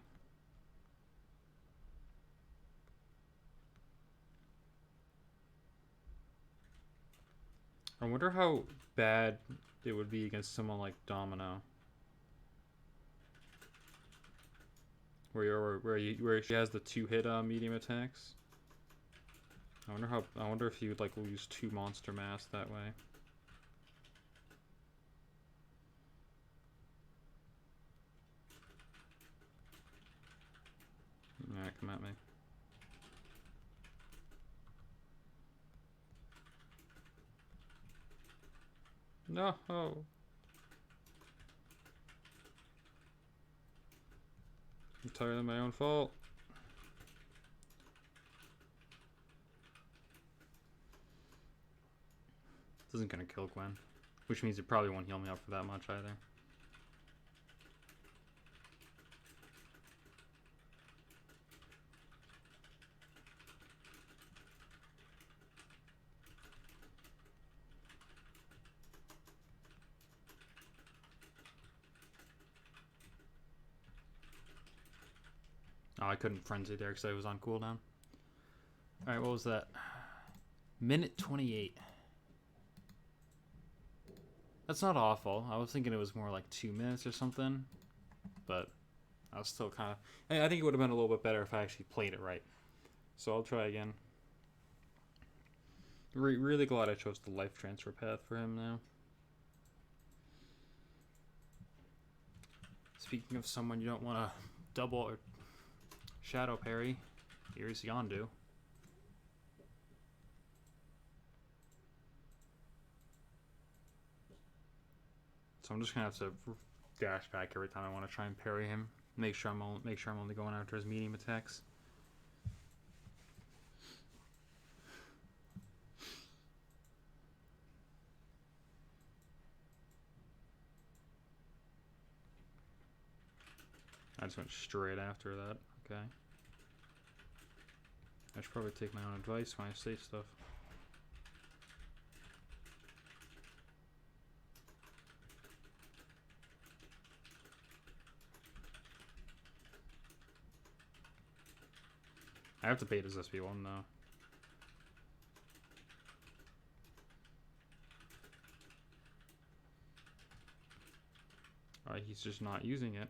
I wonder how bad it would be against someone like Domino. Where she has the 2-hit medium attacks. I wonder if you would like lose 2 monster mass that way. Yeah, come at me. No. Entirely my own fault. This isn't gonna kill Gwen, which means it probably won't heal me up for that much either. Oh, I couldn't frenzy there because I was on cooldown. Alright, what was that? Minute 28. That's not awful. I was thinking it was more like 2 minutes or something. But I was still kind of... I think it would have been a little bit better if I actually played it right. So I'll try again. Really glad I chose the life transfer path for him now. Speaking of someone you don't want to double or shadow parry, here's Yondu. So I'm just gonna have to dash back every time I want to try and parry him. Make sure I'm only going after his medium attacks. I just went straight after that. Okay. I should probably take my own advice when I say stuff. I have to bait his SP1 though. Alright, he's just not using it.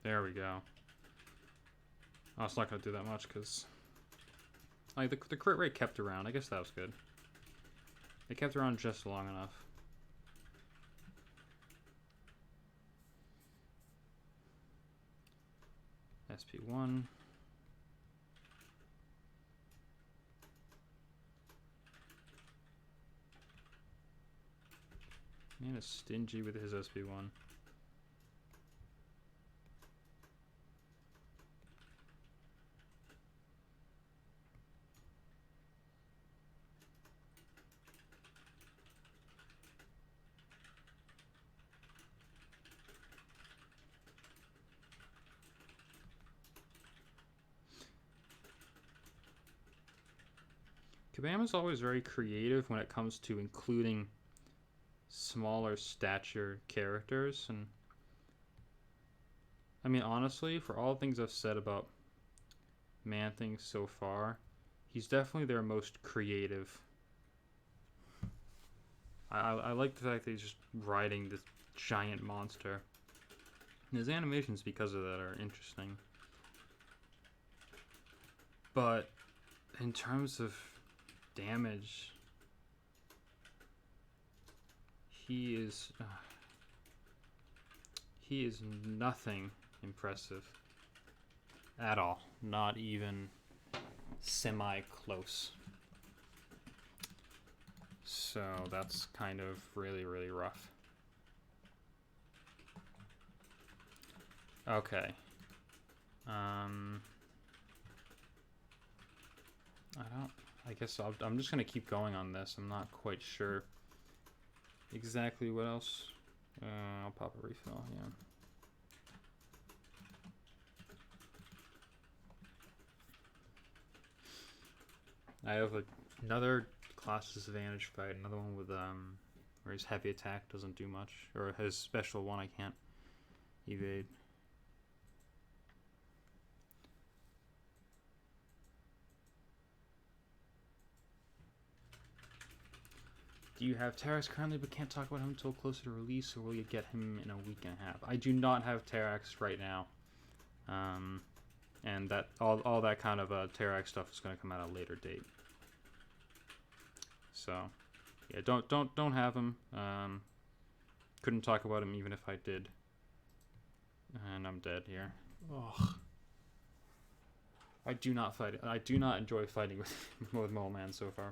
There we go. Oh, it's not going to do that much because like the crit rate kept around. I guess that was good. It kept around just long enough. SP1. Man is stingy with his SP1. Kabama's always very creative when it comes to including smaller stature characters, and I mean honestly, for all the things I've said about Man-Thing so far, he's definitely their most creative. I like the fact that he's just riding this giant monster. And his animations because of that are interesting. But in terms of damage, he is nothing impressive at all. Not even semi-close. So that's kind of really, really rough. Okay. I guess I'm just gonna keep going on this. I'm not quite sure exactly what else. I'll pop a refill, yeah. I have another class disadvantage fight, another one with where his heavy attack doesn't do much, or his special one I can't evade. Do you have Terax currently but can't talk about him until closer to release, or will you get him in a week and a half? I do not have Terax right now. And that all that kind of Terax stuff is going to come out at a later date. So, yeah, don't have him. Couldn't talk about him even if I did. And I'm dead here. Ugh. I do not enjoy fighting with Mole Man so far.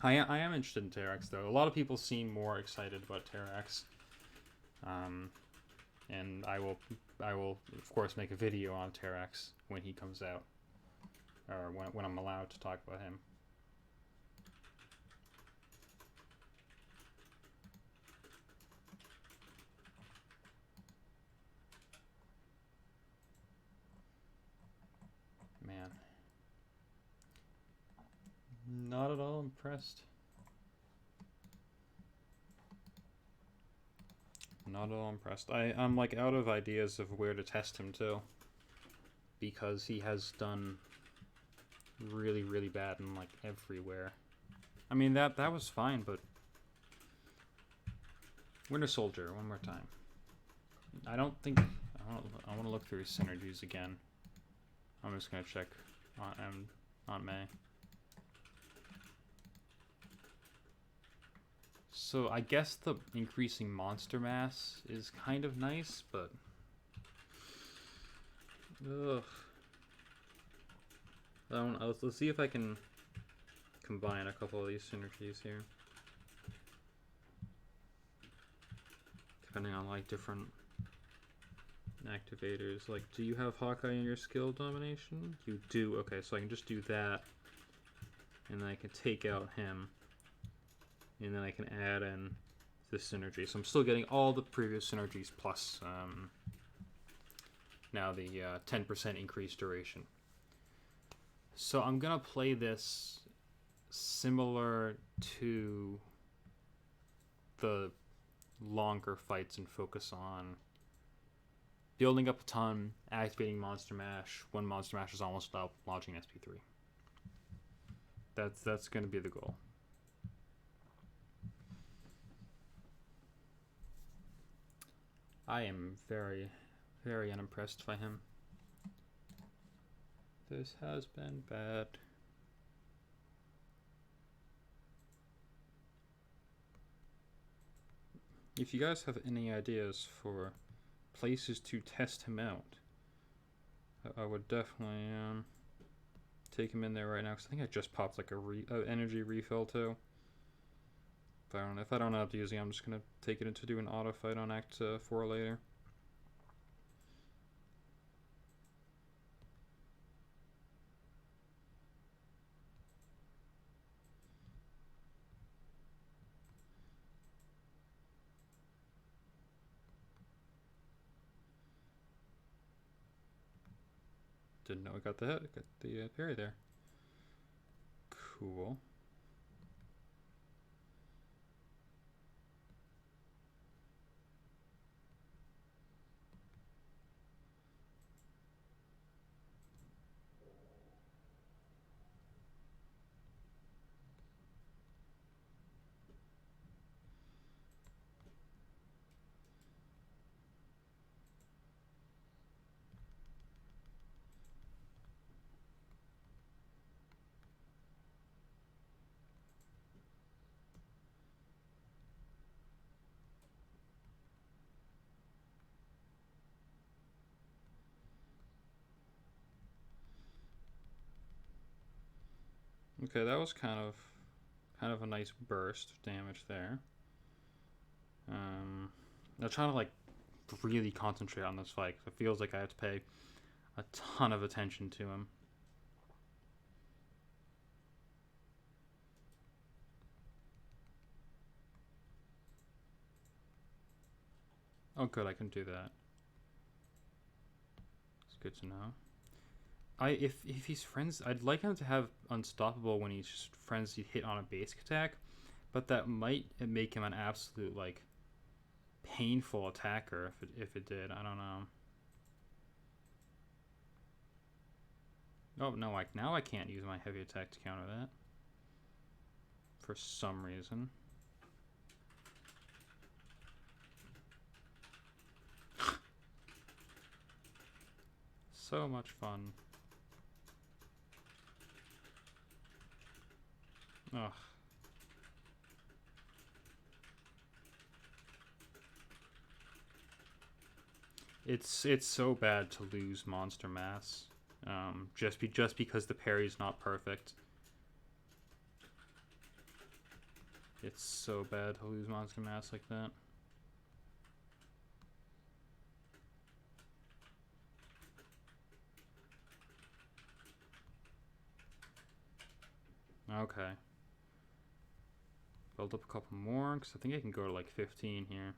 I am interested in Terax though. A lot of people seem more excited about Terax. And I will of course make a video on Terax when he comes out, or when I'm allowed to talk about him. Not at all impressed. Not at all impressed. I'm like out of ideas of where to test him too. Because he has done really, really bad in like everywhere. I mean that was fine, but Winter Soldier, one more time. I don't think I want to look through his synergies again. I'm just gonna check on May. So I guess the increasing monster mass is kind of nice, but ugh. Let's see if I can combine a couple of these synergies here, depending on like different activators. Like, do you have Hawkeye in your skill domination? You do. Okay, so I can just do that, and then I can take out him, and then I can add in this synergy. So I'm still getting all the previous synergies plus now the 10% increased duration. So I'm gonna play this similar to the longer fights and focus on building up a ton, activating Monster Mash when Monster Mash is almost up, launching SP3. That's gonna be the goal. I am very, very unimpressed by him. This has been bad. If you guys have any ideas for places to test him out, I would definitely take him in there right now, because I think I just popped like a energy refill too. If I don't end up using it, I'm just gonna take it into do an auto fight on Act 4 later. Didn't know I got the hit. I got the parry there. Cool. Okay, that was kind of a nice burst of damage there. I'm trying to like really concentrate on this fight, because it feels like I have to pay a ton of attention to him. Oh good, I can do that. It's good to know. If he's friends, I'd like him to have unstoppable when he's just frenzied hit on a basic attack, but that might make him an absolute like painful attacker if it did. I don't know. Oh no, like now I can't use my heavy attack to counter that for some reason. So much fun. Ugh. It's so bad to lose Monster Mass, just because the parry's not perfect. It's so bad to lose Monster Mass like that. Okay. Build up a couple more, because I think I can go to like 15 here.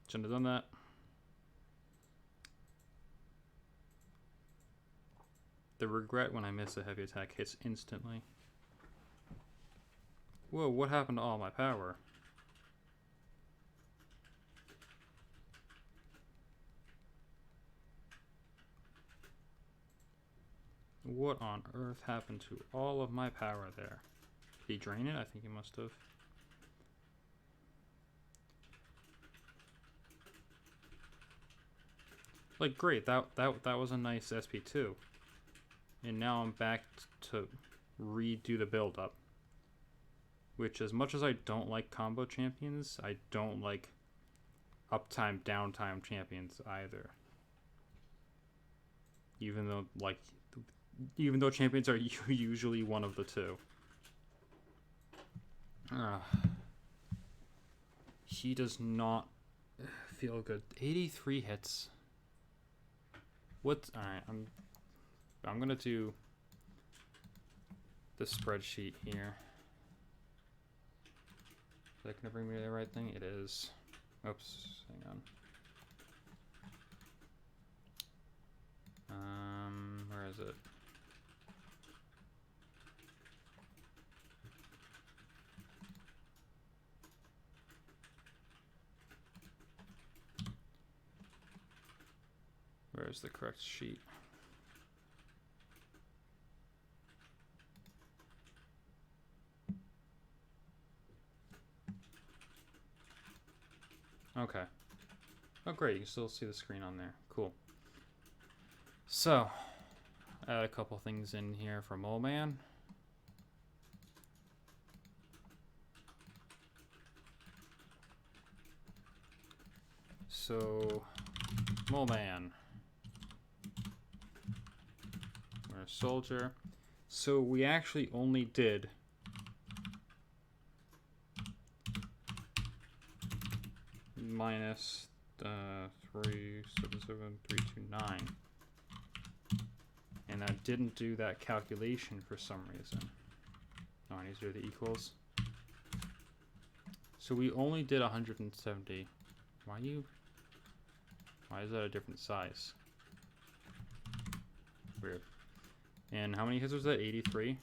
Shouldn't have done that. the regret when I miss a heavy attack hits instantly. Whoa, what happened to all my power? What on earth happened to all of my power there? Did he drain it? I think he must have. Like, great, that was a nice SP2. And now I'm back to redo the build-up. Which, as much as I don't like combo champions, I don't like uptime, downtime champions either. Even though champions are usually one of the two. He does not feel good. 83 hits. What? Alright, I'm gonna do the spreadsheet here. Is that gonna bring me to the right thing? It is. Oops, hang on. Where is it? Where's the correct sheet? Okay. Oh, great. You can still see the screen on there. Cool. So, add a couple things in here for Mole Man. So, Mole Man. We're a soldier. So, we actually only did minus 377329, and I didn't do that calculation for some reason. Oh, I need to do the equals. So we only did 170. Why is that a different size? Weird. And how many hits was that? 83.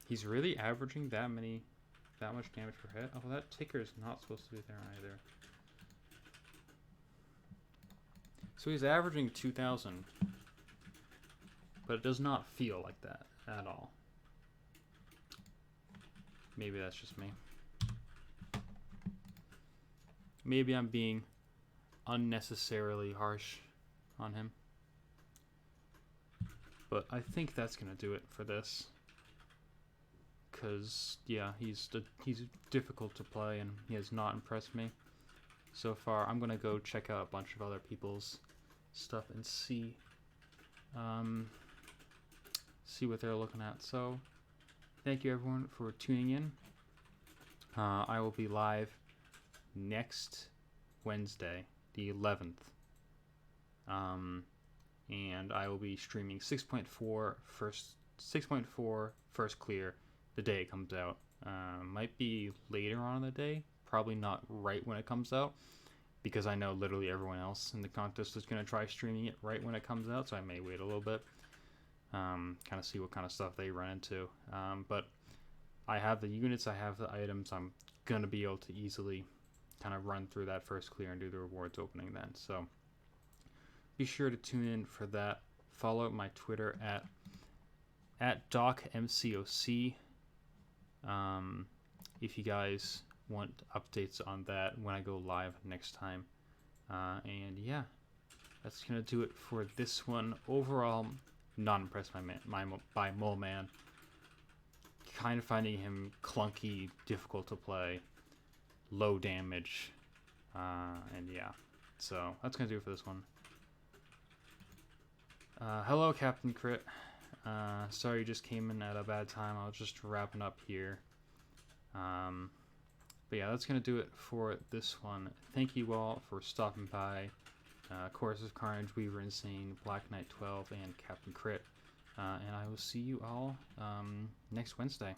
He's really averaging that much damage per hit? Oh, that ticker is not supposed to be there either. So he's averaging 2,000. But it does not feel like that at all. Maybe that's just me. Maybe I'm being unnecessarily harsh on him. But I think that's going to do it for this. Because, yeah, he's difficult to play and he has not impressed me so far. I'm going to go check out a bunch of other people's stuff and see what they're looking at. So, thank you everyone for tuning in. I will be live next Wednesday, the 11th. And I will be streaming 6.4 first clear the day it comes out. Might be later on in the day, probably not right when it comes out, because I know literally everyone else in the contest is going to try streaming it right when it comes out, so I may wait a little bit, kind of see what kind of stuff they run into. But I have the units, I have the items, I'm going to be able to easily kind of run through that first clear and do the rewards opening then. So be sure to tune in for that. Follow my Twitter at DocMCOC. If you guys want updates on that when I go live next time. And yeah, that's gonna do it for this one. Overall, not impressed by Mole Man. Kind of finding him clunky, difficult to play, low damage, and yeah. So that's gonna do it for this one. Hello, Captain Crit. Sorry you just came in at a bad time. I was just wrapping up here. But yeah, that's going to do it for this one. Thank you all for stopping by. Chorus of Carnage, Weaver Insane, Black Knight 12, and Captain Crit. And I will see you all next Wednesday.